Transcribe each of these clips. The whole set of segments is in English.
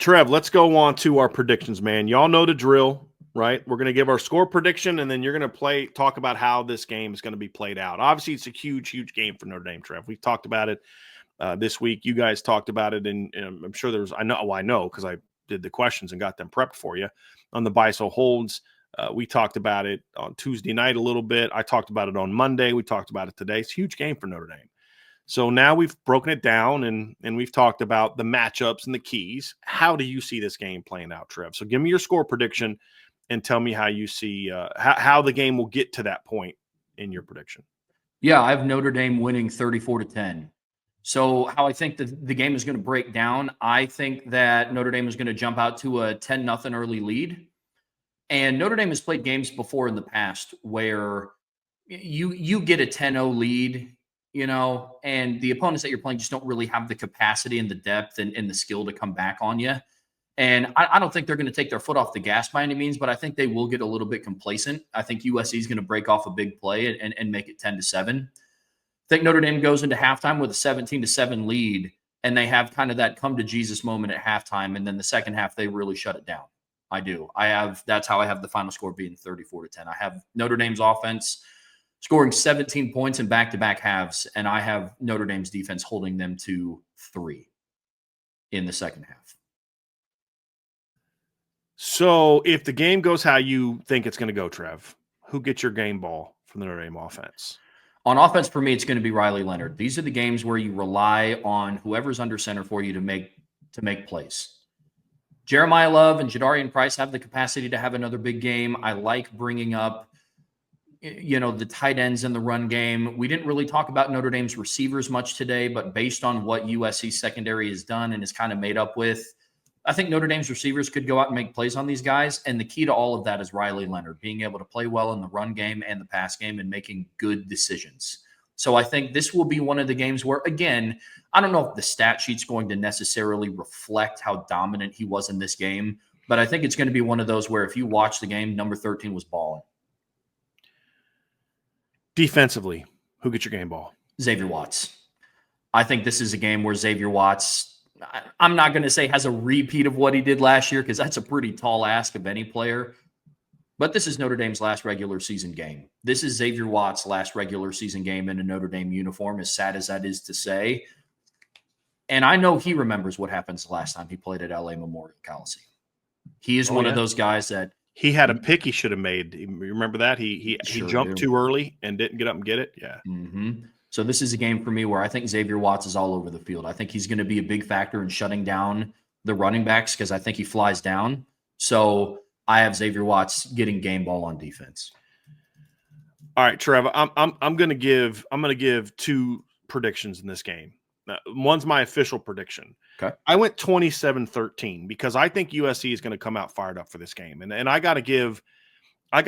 Trev, let's go on to our predictions, man. Y'all know the drill, right? We're going to give our score prediction, and then you're going to talk about how this game is going to be played out. Obviously, it's a huge, huge game for Notre Dame, Trev. We've talked about it this week. You guys talked about it, and I'm sure there was – I know because I did the questions and got them prepped for you on the buy, so holds. We talked about it on Tuesday night a little bit. I talked about it on Monday. We talked about it today. It's a huge game for Notre Dame. So now we've broken it down and we've talked about the matchups and the keys. How do you see this game playing out, Trev? So give me your score prediction and tell me how you see how the game will get to that point in your prediction. Yeah, I have Notre Dame winning 34-10. So how I think the game is going to break down, I think that Notre Dame is going to jump out to a 10-0 early lead. And Notre Dame has played games before in the past where you get a 10-0 lead, and the opponents that you're playing just don't really have the capacity and the depth and the skill to come back on you. And I don't think they're going to take their foot off the gas by any means, but I think they will get a little bit complacent. I think USC is going to break off a big play and make it 10-7. I think Notre Dame goes into halftime with a 17-7 lead, and they have kind of that come to Jesus moment at halftime. And then the second half, they really shut it down. I do. That's how I have the final score being 34-10. I have Notre Dame's offense scoring 17 points in back-to-back halves, and I have Notre Dame's defense holding them to 3 in the second half. So if the game goes how you think it's going to go, Trev, who gets your game ball from the Notre Dame offense? On offense, for me, it's going to be Riley Leonard. These are the games where you rely on whoever's under center for you to make plays. Jeremiah Love and Jadarian Price have the capacity to have another big game. I like bringing up the tight ends in the run game. We didn't really talk about Notre Dame's receivers much today, but based on what USC secondary has done and is kind of made up with, I think Notre Dame's receivers could go out and make plays on these guys. And the key to all of that is Riley Leonard being able to play well in the run game and the pass game and making good decisions. So I think this will be one of the games where, again, I don't know if the stat sheet's going to necessarily reflect how dominant he was in this game, but I think it's going to be one of those where if you watch the game, number 13 was balling. Defensively, who gets your game ball? Xavier Watts. I think this is a game where Xavier Watts, I'm not going to say has a repeat of what he did last year because that's a pretty tall ask of any player, but this is Notre Dame's last regular season game. This is Xavier Watts' last regular season game in a Notre Dame uniform, as sad as that is to say. And I know he remembers what happens the last time he played at LA Memorial Coliseum. He is one of those guys that he had a pick he should have made. You remember that? He jumped too early and didn't get up and get it. Yeah. Mm-hmm. So this is a game for me where I think Xavier Watts is all over the field. I think he's going to be a big factor in shutting down the running backs because I think he flies down. So I have Xavier Watts getting game ball on defense. All right, Trevor. I'm going to give 2 predictions in this game. One's my official prediction. Okay. I went 27-13 because I think USC is going to come out fired up for this game, and I got to give a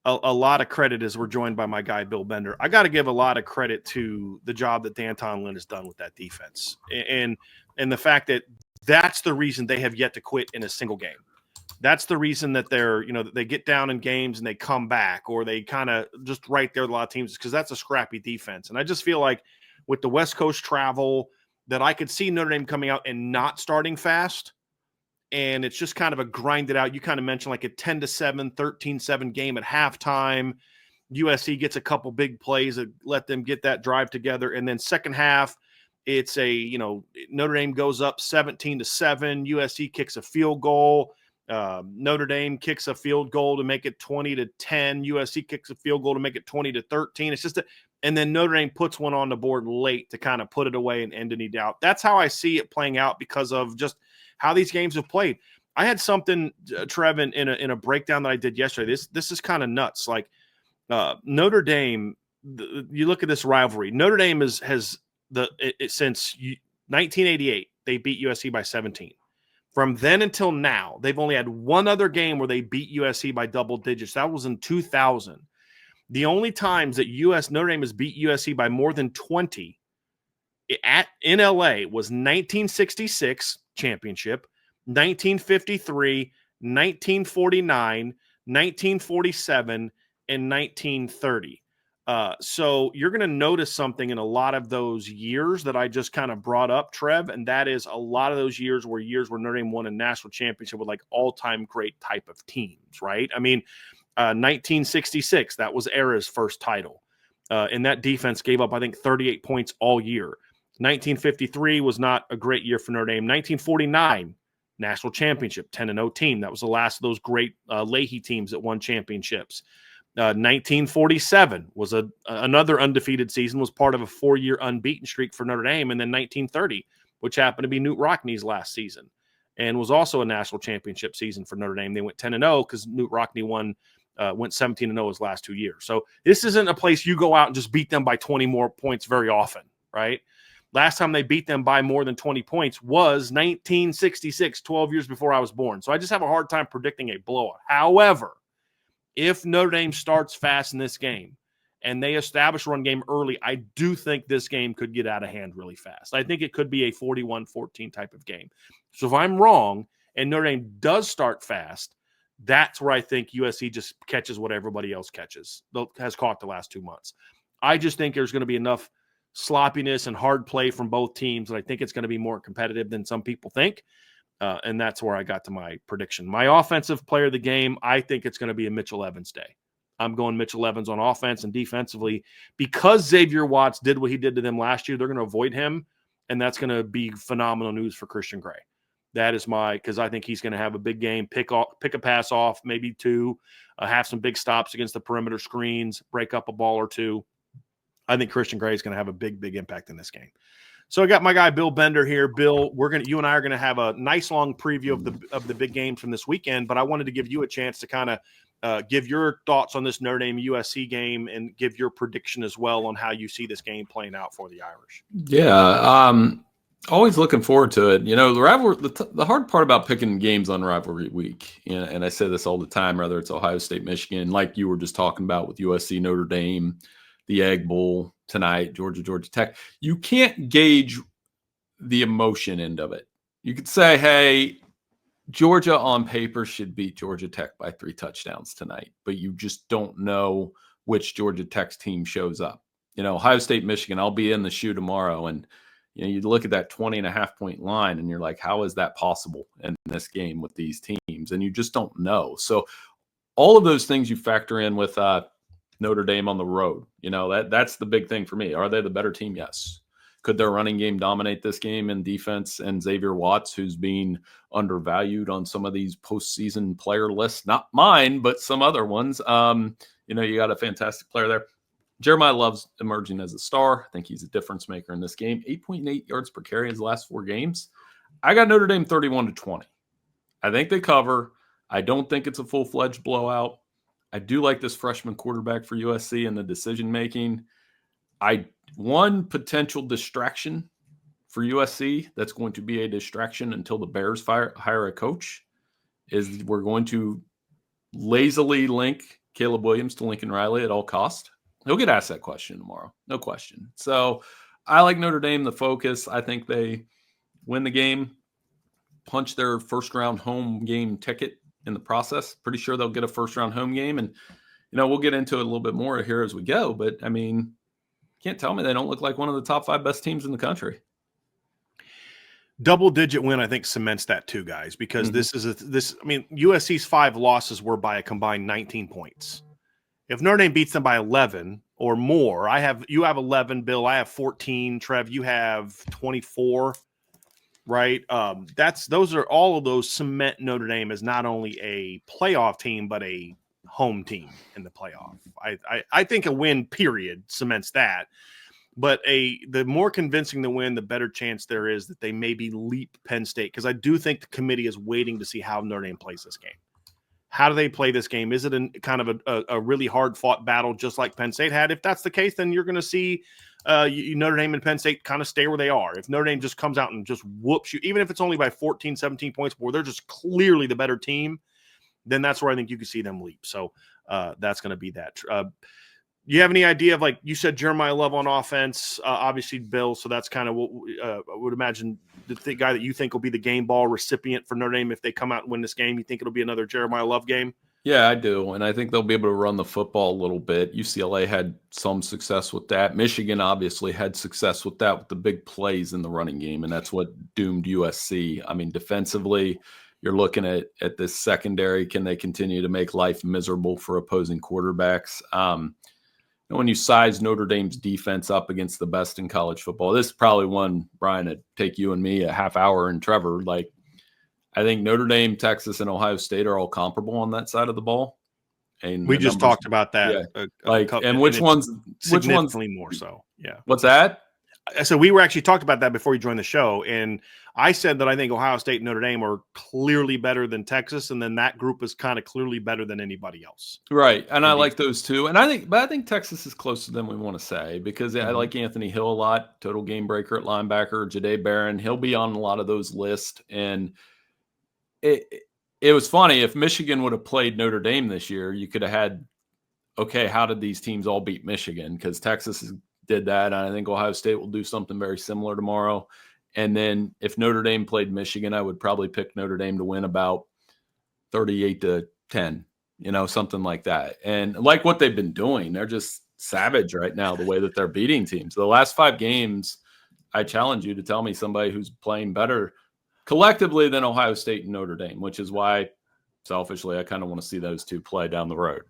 lot of credit as we're joined by my guy Bill Bender. I got to give a lot of credit to the job that D'Anton Lynn has done with that defense, and the fact that that's the reason they have yet to quit in a single game. That's the reason that they get down in games and they come back, or they kind of just right there with a lot of teams, because that's a scrappy defense. And I just feel like with the West Coast travel that I could see Notre Dame coming out and not starting fast. And it's just kind of a grinded out. You kind of mentioned like a 10-7, 13-7 game at halftime. USC gets a couple big plays that let them get that drive together. And then second half, it's Notre Dame goes up 17-7. USC kicks a field goal. Notre Dame kicks a field goal to make it 20-10. USC kicks a field goal to make it 20-13. It's just and then Notre Dame puts one on the board late to kind of put it away and end any doubt. That's how I see it playing out because of just how these games have played. I had something, Trev, in a breakdown that I did yesterday. This is kind of nuts. Like Notre Dame, you look at this rivalry. Notre Dame has since 1988 they beat USC by 17. From then until now, they've only had one other game where they beat USC by double digits. That was in 2000. The only times that Notre Dame has beat USC by more than 20 in LA was 1966 championship, 1953, 1949, 1947, and 1930. So you're going to notice something in a lot of those years that I just kind of brought up, Trev, and that is a lot of those years where Notre Dame won a national championship with like all-time great type of teams, right? I mean, 1966, that was Era's first title. And that defense gave up, I think, 38 points all year. 1953 was not a great year for Notre Dame. 1949, national championship, 10-0 team. That was the last of those great Leahy teams that won championships. 1947 was another undefeated season, was part of a 4-year unbeaten streak for Notre Dame. And then 1930, which happened to be Knute Rockne's last season, and was also a national championship season for Notre Dame. They went 10-0 because Knute Rockne went 17-0 his last 2 years. So this isn't a place you go out and just beat them by 20 more points very often, right? Last time they beat them by more than 20 points was 1966, 12 years before I was born. So I just have a hard time predicting a blowout. However, if Notre Dame starts fast in this game and they establish a run game early, I do think this game could get out of hand really fast. I think it could be a 41-14 type of game. So if I'm wrong and Notre Dame does start fast, that's where I think USC just catches what everybody else has caught the last 2 months. I just think there's going to be enough sloppiness and hard play from both teams, and I think it's going to be more competitive than some people think. And that's where I got to my prediction. My offensive player of the game, I think it's going to be a Mitchell Evans day. I'm going Mitchell Evans on offense and defensively. Because Xavier Watts did what he did to them last year, they're going to avoid him, and that's going to be phenomenal news for Christian Gray. That is because I think he's going to have a big game, pick a pass off, maybe 2, have some big stops against the perimeter screens, break up a ball or 2. I think Christian Gray is going to have a big impact in this game. So I got my guy Bill Bender here. Bill, you and I are going to have a nice long preview of the big games from this weekend, but I wanted to give you a chance to kind of give your thoughts on this Notre Dame USC game and give your prediction as well on how you see this game playing out for the Irish. Yeah, always looking forward to it. You know, the rivalry. The hard part about picking games on rivalry week, and I say this all the time, whether it's Ohio State, Michigan, like you were just talking about with USC, Notre Dame, the Egg Bowl tonight, Georgia Tech. You can't gauge the emotion end of it. You could say, hey, Georgia on paper should beat Georgia Tech by 3 touchdowns tonight, but you just don't know which Georgia Tech's team shows up. You know, Ohio State, Michigan, I'll be in the shoe tomorrow, and you know, you look at that 20.5-point line and you're like, how is that possible in this game with these teams? And you just don't know. So all of those things you factor in with Notre Dame on the road. You know, that's the big thing for me. Are they the better team? Yes. Could their running game dominate this game in defense? And Xavier Watts, who's being undervalued on some of these postseason player lists, not mine, but some other ones. You know, you got a fantastic player there. Jeremiah Love's emerging as a star. I think he's a difference maker in this game. 8.8 yards per carry in his last 4 games. I got Notre Dame 31-20. I think they cover. I don't think it's a full-fledged blowout. I do like this freshman quarterback for USC and the decision-making. One potential distraction for USC that's going to be a distraction until the Bears hire a coach is we're going to lazily link Caleb Williams to Lincoln Riley at all cost. He'll get asked that question tomorrow. No question. So I like Notre Dame, the focus. I think they win the game, punch their first-round home game ticket in the process. Pretty sure they'll get a first-round home game. And, you know, we'll get into it a little bit more here as we go. But, I mean, can't tell me they don't look like one of the top 5 best teams in the country. Double-digit win, I think, cements that too, guys, because USC's 5 losses were by a combined 19 points. If Notre Dame beats them by 11 or more, you have 11, Bill. I have 14. Trev, you have 24, right? Those are all of those cement Notre Dame as not only a playoff team but a home team in the playoff. I think a win, period, cements that. But the more convincing the win, the better chance there is that they maybe leap Penn State, because I do think the committee is waiting to see how Notre Dame plays this game. How do they play this game? Is it kind of a really hard-fought battle just like Penn State had? If that's the case, then you're going to see Notre Dame and Penn State kind of stay where they are. If Notre Dame just comes out and just whoops you, even if it's only by 14, 17 points, where they're just clearly the better team, then that's where I think you can see them leap. So that's going to be that. You have any idea of, like you said, Jeremiah Love on offense, obviously Bill, so that's kind of what I would imagine the guy that you think will be the game ball recipient for Notre Dame if they come out and win this game. You think it'll be another Jeremiah Love game? Yeah, I do. And I think they'll be able to run the football a little bit. UCLA had some success with that. Michigan obviously had success with that with the big plays in the running game, and that's what doomed USC. I mean, defensively, you're looking at this secondary. Can they continue to make life miserable for opposing quarterbacks? When you size Notre Dame's defense up against the best in college football, this is probably one, Bryan, it'd take you and me a half hour, and Trevor, like, I think Notre Dame, Texas, and Ohio State are all comparable on that side of the ball. And We the just numbers, talked about that. yeah. And And which ones significantly more so? Yeah. What's that? So we were actually talked about that before you joined the show, and I said that I think Ohio State and Notre Dame are clearly better than Texas, and then that group is kind of clearly better than anybody else. Right, and I like those two. And I think Texas is closer than we want to say because I like Anthony Hill a lot, total game breaker at linebacker. Jahdae Barron, he'll be on a lot of those lists. And it was funny, if Michigan would have played Notre Dame this year, you could have had, okay, how did these teams all beat Michigan? Because Texas did that, and I think Ohio State will do something very similar tomorrow. And then if Notre Dame played Michigan, I would probably pick Notre Dame to win about 38-10, something like that. And like what they've been doing, they're just savage right now, the way that they're beating teams. The last 5 games, I challenge you to tell me somebody who's playing better collectively than Ohio State and Notre Dame, which is why, selfishly, I kind of want to see those two play down the road.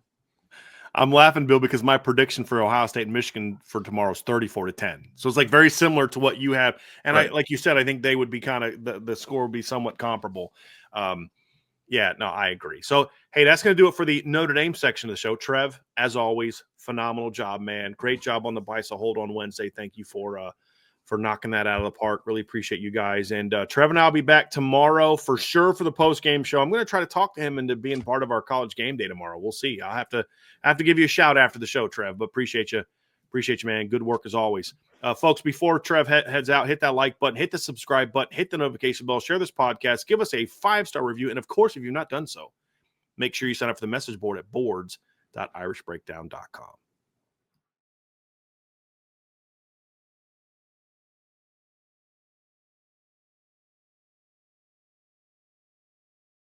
I'm laughing, Bill, because my prediction for Ohio State and Michigan for tomorrow is 34-10. So it's like very similar to what you have. And right. Like you said, I think they would be kind of the score would be somewhat comparable. Yeah, no, I agree. So, hey, that's going to do it for the Notre Dame section of the show. Trev, as always, phenomenal job, man. Great job on the Bicycle Hold on Wednesday. Thank you for knocking that out of the park. Really appreciate you guys. And Trev and I will be back tomorrow for sure for the post-game show. I'm going to try to talk to him into being part of our college game day tomorrow. We'll see. I'll have to give you a shout after the show, Trev, but appreciate you. Appreciate you, man. Good work as always. Folks, before Trev heads out, hit that like button, hit the subscribe button, hit the notification bell, share this podcast, give us a 5-star review. And, of course, if you've not done so, make sure you sign up for the message board at boards.irishbreakdown.com.